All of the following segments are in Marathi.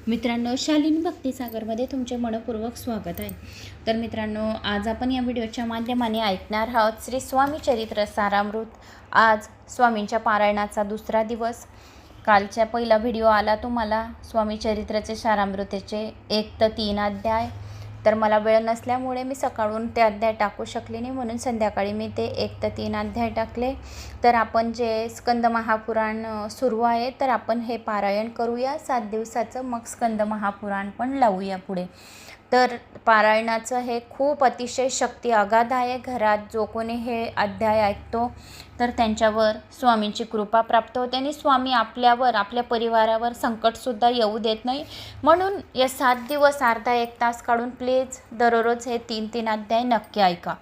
मित्रांनो, शालिनी भक्तिसागरमध्ये तुमचे मनपूर्वक स्वागत आहे। तर मित्रांनो, आज आपण या व्हिडिओच्या माध्यमाने ऐकणार आहोत श्री स्वामी चरित्र सारामृत। आज स्वामींच्या पारायणाचा दुसरा दिवस। कालचा पहिला व्हिडिओ आला तुम्हाला स्वामी चरित्राचे सारामृताचे 1 ते 3 अध्याय। तर मला वेळ नसल्यामुळे मी सकाळून ते अध्याय टाकू शकले नाही, म्हणून संध्याकाळी मी ते 1 ते 3 अध्याय टाकले। तर आपण जे स्कंद महापुराण सुरू आहे, तर आपण हे पारायण करूया 7 दिवसाचं, मग स्कंद महापुराण पण लावूया पुढे। तर पारायणाचं हे खूप अतिशय शक्ती अगाध आहे। घरात जो कोणी हे अध्याय ऐकतो तर त्यांच्यावर स्वामींची कृपा प्राप्त होते आणि स्वामी आपल्यावर, आपल्या परिवारावर संकटसुद्धा येऊ देत नाही। म्हणून या 7 दिवस अर्धा 1 तास काढून प्लीज दररोज हे 3-3 अध्याय नक्की ऐका।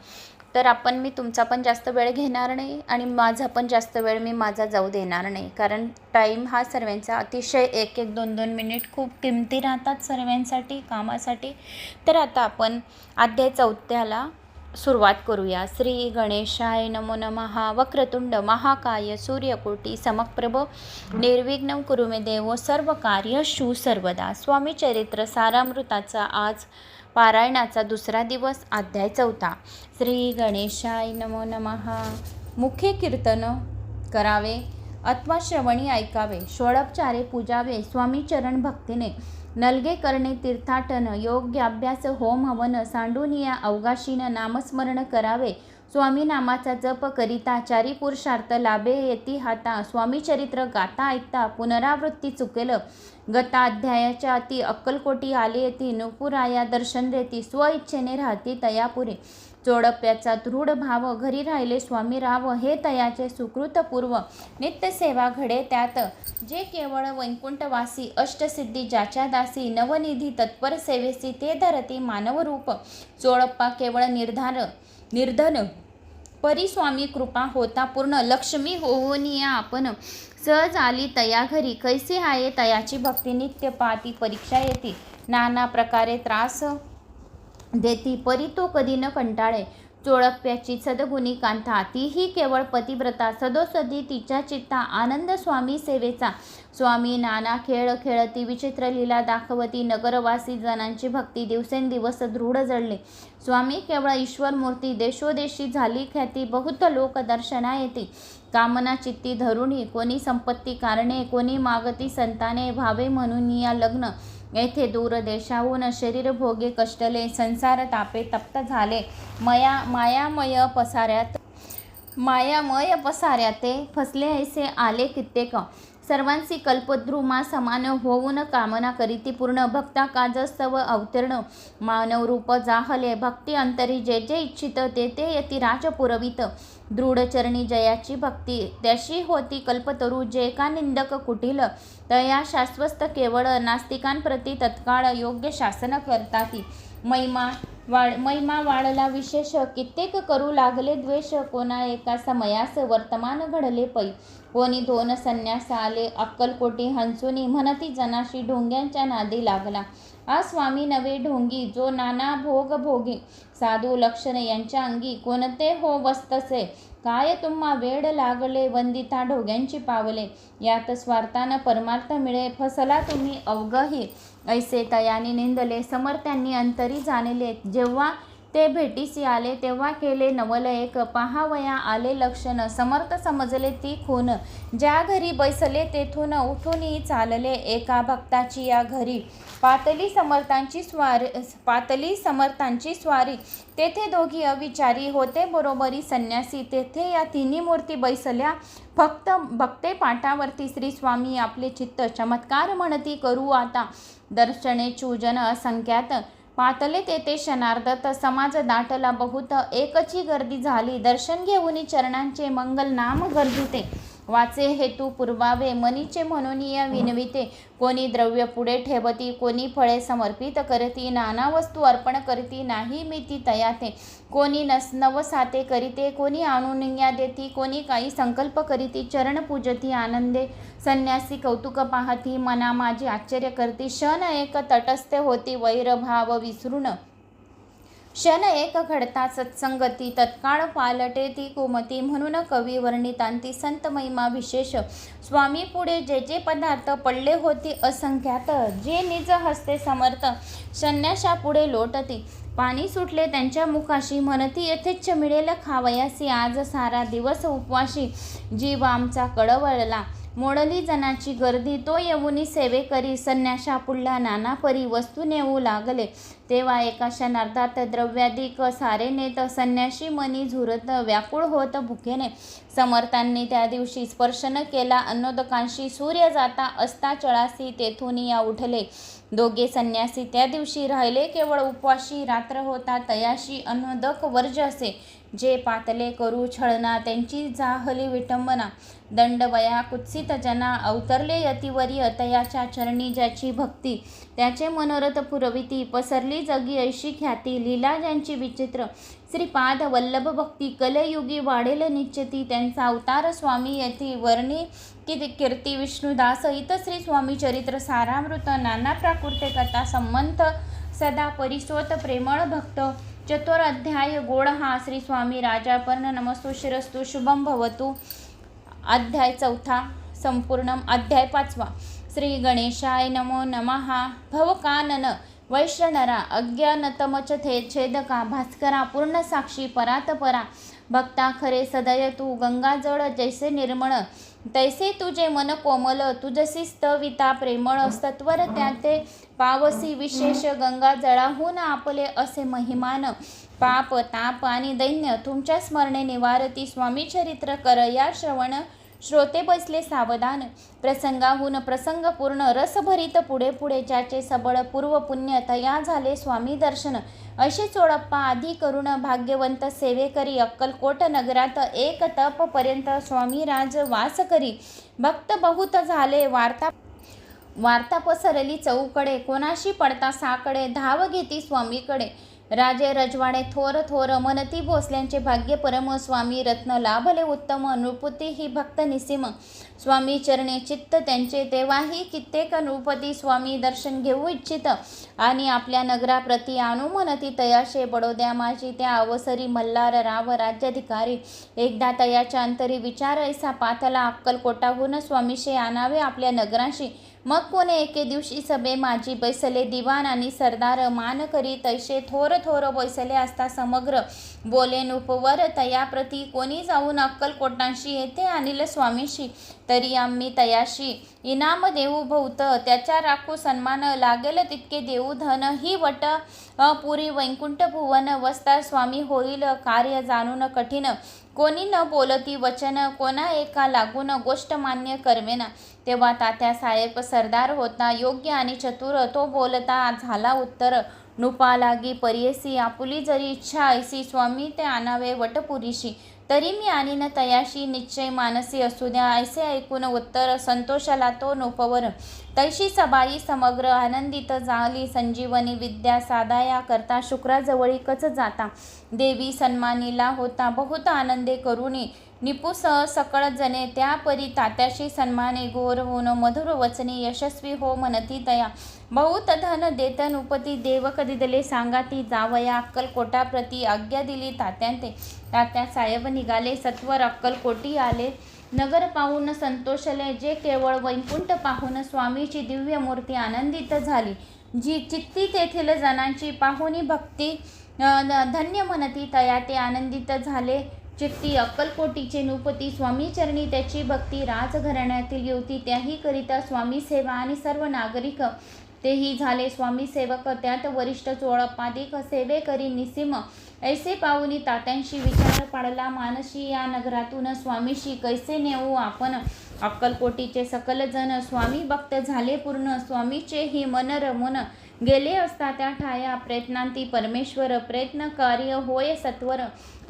तर मी तुमचा पण जास्त वेळ घेणार नाही आणि माझा पण जास्त वेळ माझा जाऊ देणार नाही, कारण टाईम हा सर्वांचा अतिशय 1-1, 2-2 मिनिट खूप किमती राहतात सर्वांसाठी, कामासाठी। तर आता आपण अध्याय 4 सुरुवात करूया। श्री गणेशाय नमो नमः। वक्रतुंड महाकाय सूर्यकोटी समप्रभ निर्विघ्नं कुरु मे देव सर्व कार्येषु सर्वदा। स्वामी चरित्र सारामृताचा आज पारायणाचा दुसरा दिवस, अध्याय 4। श्री गणेशाय नमो नमः। मुखे कीर्तन करावे अथवा श्रवणी ऐकावे, षोडोपचारे पूजावे, स्वामी चरण भक्तीने नलगे करणे, तीर्थाटन योग्य अभ्यास, होम हवन सांडून या अवकाशीन नामस्मरण करावे। स्वामी नामाचा जप करिता चारी पुरुषार्थ लाभे येती हाता। स्वामी चरित्र गाता ऐकता पुनरावृत्ती चुकेल, गता अध्यायाच्या अति अक्कलकोटी आले येती। नुपुराया दर्शन देती, स्वइच्छेने राहती तयापुरे। जोडप्याचा दृढ भाव, घरी राहिले स्वामी राव, हे तयाचे सुकृतपूर्व नित्य सेवा घडे त्यात। जे केवळ वैकुंठवासी, अष्टसिद्धी ज्याच्या दासी, नवनिधी तत्पर सेवेसी, ते धरती मानव रूप। जोडप्पा केवळ निर्धन, परी स्वामी कृपा होता पूर्ण। लक्ष्मी होऊन या आपण सहज आली तया घरी, कैसी आहे तयाची भक्ती, नित्य पाती परीक्षा येती। नाना प्रकारे त्रास देती, परी तो कधी न कंटाळे। जोडप्याची सद्गुणी कांता, तीही केवळ पतिव्रता, सदोसदी तिच्या चित्ता आनंद स्वामी सेवेचा। स्वामी नाना खेळ खेळती, विचित्र लीला दाखवती, नगरवासी जनांची भक्ती दिवसेंदिवस दृढ जडले। स्वामी केवळ ईश्वर मूर्ती, देशोदेशी झाली ख्याती, बहुत लोक दर्शना येती। कामना चित्ती धरुणी, कोणी संपत्ती कारणे, कोणी मागती संताने, व्हावे म्हणून या लग्न। येथे दूर देशाहून शरीर भोगे कष्टले, संसार तापे तप्त झाले। मायामय पसाऱ्याते फसले ऐसे आले कित्येक। सर्वांसी कल्पद्रुमा समान होऊन कामना करीती पूर्ण। भक्ता काजस्तव अवतीर्ण, मानव रूप जाहले। भक्ती अंतरी जे जे इच्छित, ते ते यती राज पुरवित। दृढचरणी जयाची भक्ती, त्याशी होती कल्पतरू। जे का निंदक कुटील, तया शाश्वत केवळ। नास्तिकांप्रती तत्काळ योग्य शासन करताती। महिमा वाढला विशेष, कित्येक करू लागले द्वेष। कोणा एका समयास वर्तमान घडले पै, कोणी 2 संन्यास आले अक्कलकोटी हंसुनी। म्हणती जनाशी ढोंग्यांच्या नादी लागला, आ स्वामी नवे ढोंगी। जो नाना भोग भोगी, साधू लक्षण यांच्या अंगी। कोणते हो वस्तसे, काय तुम्हा वेड लागले। वंदिता ढोग्यांची पावले, यात स्वार्थान परमार्थ मिळे। फसला तुम्ही अवघही, ऐसे तयाने निंदले। समर्थांनी अंतरी जाणले, जेव्हा ते भेटीसी आले, तेव्हा केले नवल एक। पहावया आले लक्षण, समर्थ समजले ती खून। ज्या घरी बैसले तेथून उठून चालले, एका भक्ताची या घरी। पातली समर्थांची स्वारी, तेथे दोघी अविचारी। होते बरोबरी संन्यासी, तेथे या तिन्ही मूर्ती बैसल्या। भक्ते पाटावरती, श्री स्वामी आपले चित्त चमत्कार म्हणती करू आता। दर्शने चूजन असंख्यात, पातले तेथे क्षणार्धात। समाज दाटला बहुत, एकची गर्दी झाली। दर्शन घेऊन चरणांचे मंगल नाम गरजिते। वाचे हेतू पुरवावे मनीचे म्हणून या विनविते। कोणी द्रव्य पुढे ठेवती, कोणी फळे समर्पित करती। नाना वस्तू अर्पण करती, नाही मिती तयाते। कोणी नवसाते करीते, कोणी आणून या देती। कोणी काही संकल्प करीती, चरण पूजती आनंदे। संन्यासी कौतुक पाहती, मना माझी आश्चर्य करती। क्षण एक तटस्थ होती, वैरभाव विसरून। क्षण एक घडता सत्संगती, तत्काळ पालटे ती कुमती. म्हणून कवी वर्णितांती संत महिमा विशेष. स्वामी पुढे जे जे पदार्थ पडले होते असंख्यात, जे निज हस्ते समर्थ संन्याशा पुढे लोटती. पाणी सुटले त्यांच्या मुखाशी, म्हणती यथेच्छ मिळेल खावयासी. आज सारा दिवस उपवाशी, जीव आमचा कळवळला. मोडली जनाची गर्दी, तो येऊनी सेवे करी. संन्याशा पुढला नाना परी, वस्तू नेऊ लागले. तेव्हा एका क्षणार्धात द्रव्याधिक सारे नेत. संन्याशी मनी झुरत, व्याकुळ होत भुकेने. समर्थांनी त्या दिवशी स्पर्श न केला अन्नोदकांशी. सूर्य जाता असता चळासी, तेथून या उठले दोघे संन्यासी. त्या दिवशी राहिले केवळ उपवाशी. रात्र होता तयाशी, अन्नोदक वर्ज असे. जे पातले करू छळना, त्यांची जाहली विटंबना. दंडवया कुत्सित जना, अवतरले यतिवरी. तयाच्या चरणी ज्याची भक्ती, त्याचे मनोरथ पुरविती. पसरली जगी ऐशी ख्याती, लीला ज्यांची विचित्र. श्रीपाद वल्लभ भक्ती, कलयुगी वाढेल निश्चिती. त्यांचा अवतार स्वामी येती, वर्णी कीर्ती विष्णुदास. इत श्री स्वामी चरित्र सारामृत. नाना प्राकृते कथा, संबंध सदा परिसोत प्रेमळ भक्त. चतुर अध्याय गोड हा, श्री स्वामी राजापर्ण. नमस्तु शिरस्तु शुभम भवतु. अध्याय 4 संपूर्णम. अध्याय 5. श्री गणेशाय नमो नमः. भवकानन वैश्रनरा, अज्ञानतमच छेदका. भास्करा पूर्ण साक्षी, परातपरा. भक्ता खरे सदय तू, गंगाजळ जैसे निर्मळ. तैसे तुझे मन कोमल, तुझसी स्तविता प्रेमळ. सत्वर त्याते पावसी विशेष, गंगाजळाहून आपले असे महिमान. पाप ताप आणि दैन्य तुमच्या स्मरणे निवारती. स्वामी चरित्र कर या श्रवण, श्रोते बसले सावधान. प्रसंगाहून प्रसंग पूर्ण, रसभरित पुढे पुढे. ज्याचे सबळ पूर्व पुण्य, तया झाले स्वामी दर्शन. अशी चोळप्पा आधी करुण, भाग्यवंत सेवेकरी. अक्कलकोट नगरात एक तप पर्यंत स्वामी राज वास करी. भक्त बहुत झाले, वार्ता पसरली चौकडे. कोणाशी पडता साकडे, धाव घेती स्वामीकडे. राजे रजवाडे थोर थोर, मनती भोसल्यांचे भाग्य परम. स्वामी रत्न लाभले उत्तम, नृपती ही भक्त निसीम. स्वामी चरणे चित्त त्यांचे, तेव्हाही कित्येक नृपती. स्वामी दर्शन घेऊ इच्छित, आणि आपल्या नगराप्रती आणू म्हणती. तयाशे बडोद्या माझी, त्या अवसरी मल्हार राव राज्याधिकारी. एकदा तयाच्या अंतरी विचार ऐसा पातला. अक्कलकोटाहून स्वामीशे आणावे आपल्या नगराशी. मग कोणे एके दिवशी सभे माझी बैसले. दिवाण आणि सरदार मान करी तैसे. थोर थोर बैसले असता समग्र. बोले नृपवर तयाप्रती, कोणी जाऊन अक्कलकोटांशी येथे आणील स्वामीशी. तरी आम्ही तयाशी इनाम देऊ बहुत. त्याच्या राखू सन्मान, लागेल तितके देऊ धन. ही वट पुरी वैकुंठ भुवन. वस्ता स्वामी होईल कार्य जाणून कठीण. कोणी न बोलती वचन, कोणा एका लागून गोष्ट मान्य करवेना. तेव्हा तात्या साहेब सरदार होता, योग्य आणि चतुर. तो बोलता झाला उत्तर. नृपा लागी परियसी, आपुली जरी इच्छा ऐसी. स्वामी ते आणावे वटपुरीशी. तरी मी आणीन तयाशी, निश्चय मानसी असू द्या. ऐसे ऐकून उत्तर संतोषाला तो नृपवर. तैशी सबाई समग्र आनंदित झाली. संजीवनी विद्या साधाया करता, शुक्राजवळीकच जाता. देवी सन्मानीला होता बहुत आनंदे करुणी. निपुस सकळ जने त्या परी तात्याशी सन्माने. घोर होऊन मधुर वचनी, यशस्वी हो म्हणती तया. बहुत धन देत नृपती, देव कधी दिले सांगाती. जावया अक्कलकोटाप्रती, आज्ञा दिली तात्यांते. तात्या साहेब निघाले सत्वर, अक्कलकोटी आले. नगर पाहून संतोषले, जे केवळ वैकुंठ पाहून. स्वामीची दिव्य मूर्ती आनंदित झाली. जी चित्ती तेथील जनांची पाहुणी भक्ती धन्य म्हणती तया. ते आनंदित झाले चित्ती. अक्कलकोटीचे नृपती, स्वामी चरणी त्याची भक्ती. राजघराण्यातील युवती, त्याही करिता स्वामी सेवा. आणि सर्व नागरिक तेही झाले स्वामी सेवक. त्यात वरिष्ठ चोळप्पादिक सेवे करी निसीम. ऐसे पाहुनी तात्यांशी विचार पाडला मानशी. या नगरातून स्वामीशी कैसे नेऊ आपण. अक्कलकोटीचे सकल जन स्वामी भक्त झाले पूर्ण. स्वामीचे ही मन रमून गेले असता त्या ठाया. प्रयत्नांती परमेश्वर, प्रयत्न कार्य होय सत्वर.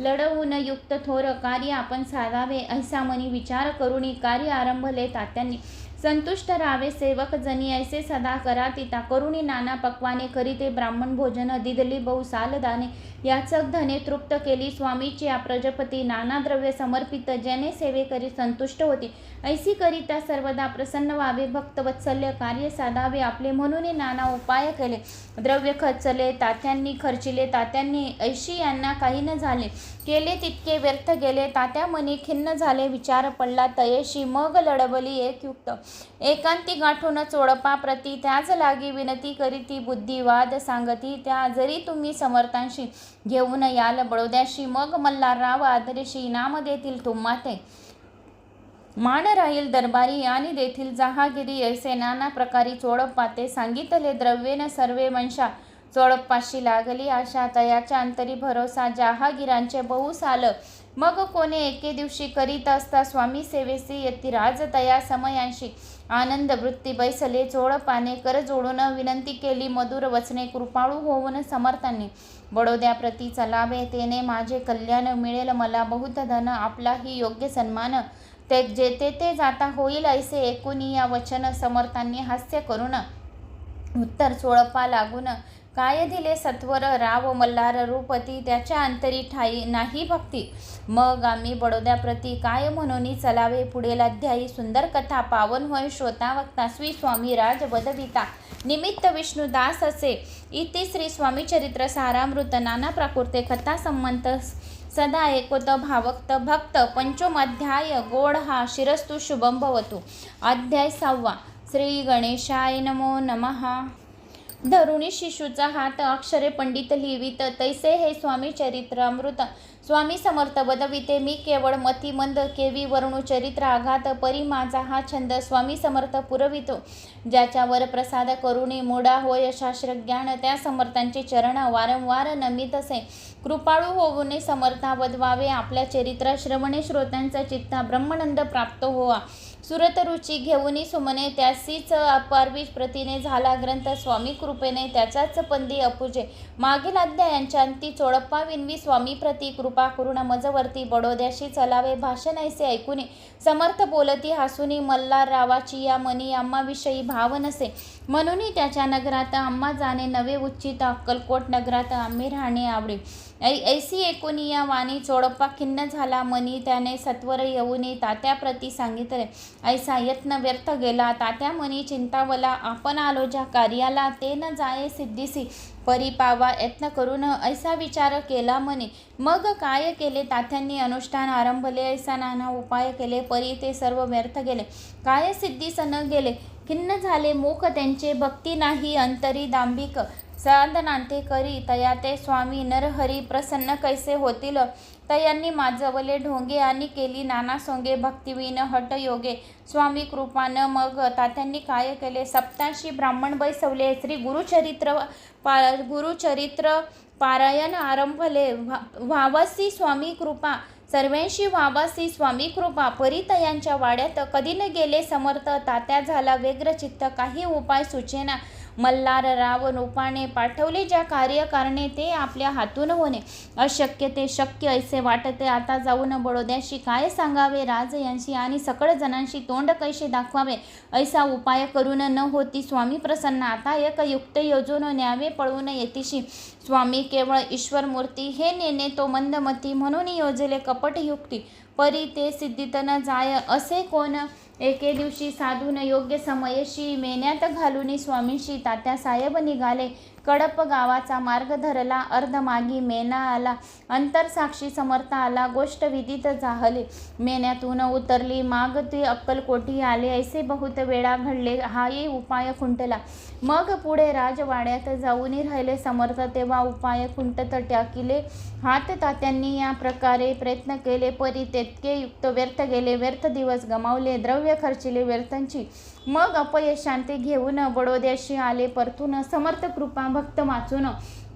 लढवून युक्त थोर, कार्य आपण साधावे. ऐसा मनी विचार करुणी, कार्य आरंभले तात्यांनी. संतुष्ट राहावे सेवक जनी, ऐसे सदा करा तिता. करुणी नाना पक्वाने, करीते ब्राह्मण भोजन. दिदली बहुसाल दाने, याचक धने तृप्त केली. स्वामीची प्रजपती, नाना द्रव्य समर्पित. ज्याने सेवे करी संतुष्ट होती. ऐसी करिता सर्वदा प्रसन्न व्हावे, भक्तवत्सल्य कार्य साधावे, आपले म्हणून नाना उपाय केले, द्रव्य खर्चले तात्यांनी, खर्चिले तात्यांनी, ऐशी यांना काही न झाले, केले तितके व्यर्थ गेले, तात्या मनी खिन्न झाले, विचार पडला तयेशी, मग लढवली एक युक्त, एकांती गाठून चोडपा प्रती, त्याच लागी विनती करीती, बुद्धिवाद सांगती, त्या जरी तुम्ही समर्थांशी, घेऊन याल बडोद्याशी, मग मल्हारराव आदरेशी, इनाम देतील तुम्हा ते, मान राहील दरबारी आणि देतील जहागिरी, ऐसे नाना प्रकारी चोडप्पा ते, सांगितले द्रव्येन सर्वे मनशा, चोडप्पाशी लागली आशा, तयाच्या अंतरी भरोसा, जहागिरांचे बहुसाल, मग कोणे एके दिवशी करीत असता, स्वामी सेवेसी येती राज, तया समयांशी, आनंद वृत्ती बैसले, चोडप्पाने कर जोडून विनंती केली, मधुर वचने, कृपाळू होऊन समर्थांनी, बडोद्या प्रती चलावे, तेने माझे कल्याण, मिळेल मला बहुत धन, आपलाही योग्य सन्मान, ते जेथे ते जाता होईल ऐसे, ऐकून या वचन, समर्थांनी हास्य करून उत्तर चोडप्पा लागून, काय दिले सत्वर राव मल्हार रूपती, त्याच्या अंतरी ठाई नाही भक्ती, मग आम्ही बडोद्याप्रती काय म्हणून चलावे, पुढील अध्यायी सुंदर कथा, पावन होय श्रोता वक्ता, श्री स्वामी राज बदविता, निमित्त विष्णुदास असे, इति श्री स्वामी चरित्र सारामृत, नाना प्राकृते कथा संमंत, सदा एकोत भावक्त भक्त, पंचमाध्याय गोड हा, शिरस्तु शुभम भवतु, अध्याय 6. श्री गणेशाय नमो नमः. धरुणी शिशूचा हात, अक्षरे पंडित लिहिवित, तैसे हे स्वामी चरित्र अमृत, स्वामी समर्थ बदविते, मी केवळ मतिमंद, केवी वर्णू चरित्र आघात, परी माझा हा छंद, स्वामी समर्थ पुरवितो, ज्याच्यावर प्रसाद करुणी, मोडा होय शास्त्रज्ञान, त्या समर्थांचे चरण वारंवार नमित असे, कृपाळू होऊने समर्था वदवावे, आपल्या चरित्र श्रवणे श्रोत्यांचा चित्ता ब्रह्मानंद प्राप्त होवा, सुरत रुची घेऊनी सुमने, त्यासीच अपारवी प्रतीने झाला ग्रंथ, स्वामी कृपेने त्याचाच पंदी अपुजे, मागील अध्यायांच्या अंती, चोडप्पा विनवी स्वामी प्रती, कृपा करुण मजवर्ती, बडोद्याशी चलावे, भाषण ऐसे ऐकुनी, समर्थ बोलती हसुनी, मल्हाररावाची या मनी, आम्हाविषयी भाव नसे, म्हणून त्याच्या नगरात आम्हा जाणे नवे उच्चित, अक्कलकोट नगरात आम्ही राहणे आवडे, ऐसी ऐकुनी या वाणी, चोडप्पा खिन्न झाला मनी, त्याने सत्वर येऊनी तात्याप्रती सांगितले, ऐसा यत्न व्यर्थ गेला, तात्या मनी चिंतावला, आपण आलो ज्या कार्याला, ते न जाये सिद्धीसी, परी पावा यत्न करून, ऐसा विचार केला मने, मग काय केले तात्यांनी अनुष्ठान आरंभले, ऐसा नाना उपाय केले, परी ते सर्व व्यर्थ गेले, काय सिद्धीस न गेले, खिन्न झाले मुख त्यांचे, भक्ती नाही अंतरी दांभिक, साधनांते करी, तया ते स्वामी नरहरी, प्रसन्न कैसे होतील, तयांनी माजवले ढोंगे, आणि केली नाना सोंगे, भक्तिविन हट योगे, स्वामी कृपान, मग तात्यांनी काय केले, सप्ताशी ब्राह्मण बैसवले, श्री गुरुचरित्र पारायण आरंभले, व्हावसी स्वामी कृपा, सर्वांशी व्हावसी स्वामी कृपा, परितयांच्या वाड्यात कधी न गेले समर्थ, तात्या झाला व्यग्र चित्त, काही उपाय सुचेना, मल्हारराव रूपाने पाठवले ज्या कार्य करणे, ते आपल्या हातून होणे अशक्य ते शक्य ऐसे वाटते, आता जाऊन बडोद्याशी काय सांगावे, राज यांशी आणि सकळ जणांशी तोंड कैसे दाखवावे, ऐसा उपाय करून न होती स्वामी प्रसन्न, आता एक युक्त योजून न्यावे पळून येतीशी, स्वामी केवळ ईश्वर मूर्ती, हे नेणे तो मंदमती, म्हणून योजले कपट युक्ती, परी ते सिद्धीत न जाय, असे कोण, एके दिवशी साधून योग्य समयशी, मेन्यात घालून स्वामींशी तात्या साहेब निघाले, कडप गावाचा मार्ग धरला, अर्धमागी मेना आला, अंतरसाक्षी समर्थ आला, गोष्ट विदित जाहले, मेन्यातून उतरली माग ती अक्कलकोटी आले, ऐसे बहुत वेळा घडले, हाही उपाय खुंटला, मग पुढे राजवाड्यात जाऊन राहिले समर्थ, तेव्हा उपाय खुंटत टाकिले हात, तात्यांनी या प्रकारे प्रयत्न केले, परी तितके युक्त व्यर्थ गेले, व्यर्थ दिवस गमावले, द्रव्य खर्चिले व्यर्थांची, मग अपयशांती घेऊन बडोद्याशी आले परतून, समर्थ कृपा भक्त वाचून,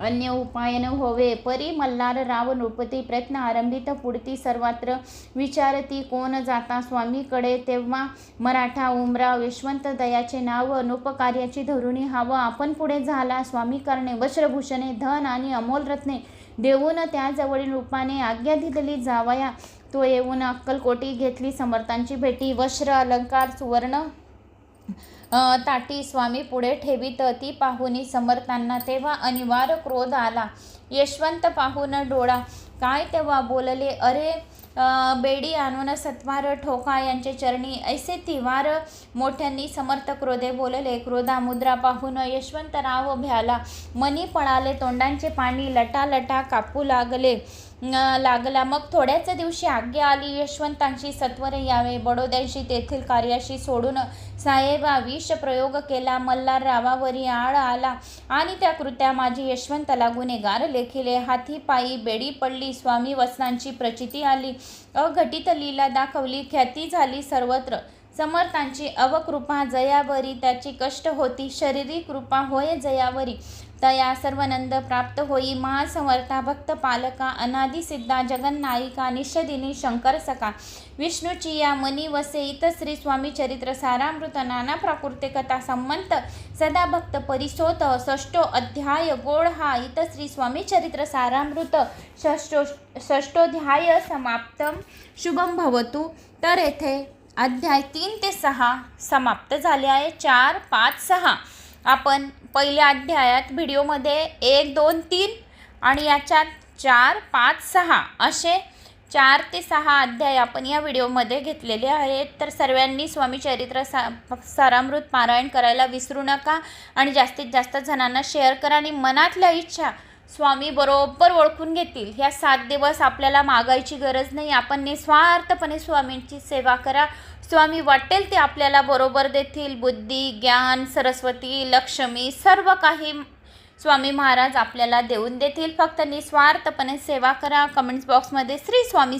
अन्य उपाय न होवे, परी मल्हारराव नृपती, प्रयत्न आरंभित पुढती, सर्वत्र विचारती कोण जाता स्वामीकडे, तेव्हा मराठा उमराव यशवंत दयाचे नाव, नृपकार्याची धरुणी हाव, आपण पुढे झाला स्वामी करणे, वस्त्रभूषणे धन आणि अमोल रत्ने देऊन त्याजवळील रूपाने आज्ञा दिली जावया, तो येऊन अक्कलकोटी घेतली समर्थांची भेटी, वस्त्र अलंकार सुवर्ण ताटी स्वामी पुढे ठेवीत, ती पाहुनी समर्थांना तेव्हा अनिवार्य क्रोध आला, यशवंत पाहून डोळा काय तेव्हा बोलले, अरे बेडी आणून सत्वार ठोका यांचे चरणी ऐसे तिवार मोठ्यांनी समर्थ क्रोधे बोलले. क्रोधा मुद्रा पाहून यशवंतराव भ्याला. मनी पळाले तोंडांचे पाणी लटालटा कापू लागला. मग थोड्याच दिवशी आज्ञा आली यशवंतांची सत्वरे यावे. बडोद्याशी तेथील कार्याशी सोडून साहेबा विष प्रयोग केला. मल्हार रावावरी आळ आला आणि त्या कृत्या माझी यशवंताला गुन्हेगार लेखिले. हाती पायी बेडी पडली. स्वामी वचनांची प्रचिती आली. अघटित लीला दाखवली. ख्याती झाली सर्वत्र. समर्थांची अवकृपा जयावरी. त्याची कष्ट होती शरीरी कृपा होय जयावरी. तया सर्वनंद प्राप्त होई. महासमर्था भक्त पालका. अनादि सिद्धा जगन्नायिका. निषदिनी शंकर सका. विष्णूची या मनी वसे. इत श्री स्वामी चरित्र सारामृत. नाना प्राकृते कथा संमंत सदा भक्त परिसोत. षष्ठो अध्याय गोड हा. इत श्री स्वामी चरित्र सारामृत षष्ठोध्याय समाप्तम. शुभम भवतु. तर येथे अध्याय 3 ते 6 समाप्त झाले आहे. 4, 5, 6 आपण पहिल्या अध्यायात व्हिडिओमध्ये 1, 2, 3 आणि याच्यात 4, 5, 6 असे 4 ते 6 अध्याय आपण या व्हिडिओमध्ये घेतलेले आहेत. तर सर्वांनी स्वामी चरित्र सारामृत पारायण करायला विसरू नका आणि जास्तीत जास्त जणांना शेअर करा. आणि मनातल्या इच्छा स्वामी बरोबर ओळखून घेतील. ह्या 7 दिवस आपल्याला मागायची गरज नाही. आपण निस्वार्थपणे स्वामींची सेवा करा. स्वामी वाटेल ते आपल्याला बरोबर देतील. बुद्धी, ज्ञान, सरस्वती, लक्ष्मी सर्व काही स्वामी महाराज आपल्याला देऊन देतील. फक्त निस्वार्थपणे सेवा करा. कमेंट्स बॉक्समध्ये श्री स्वामी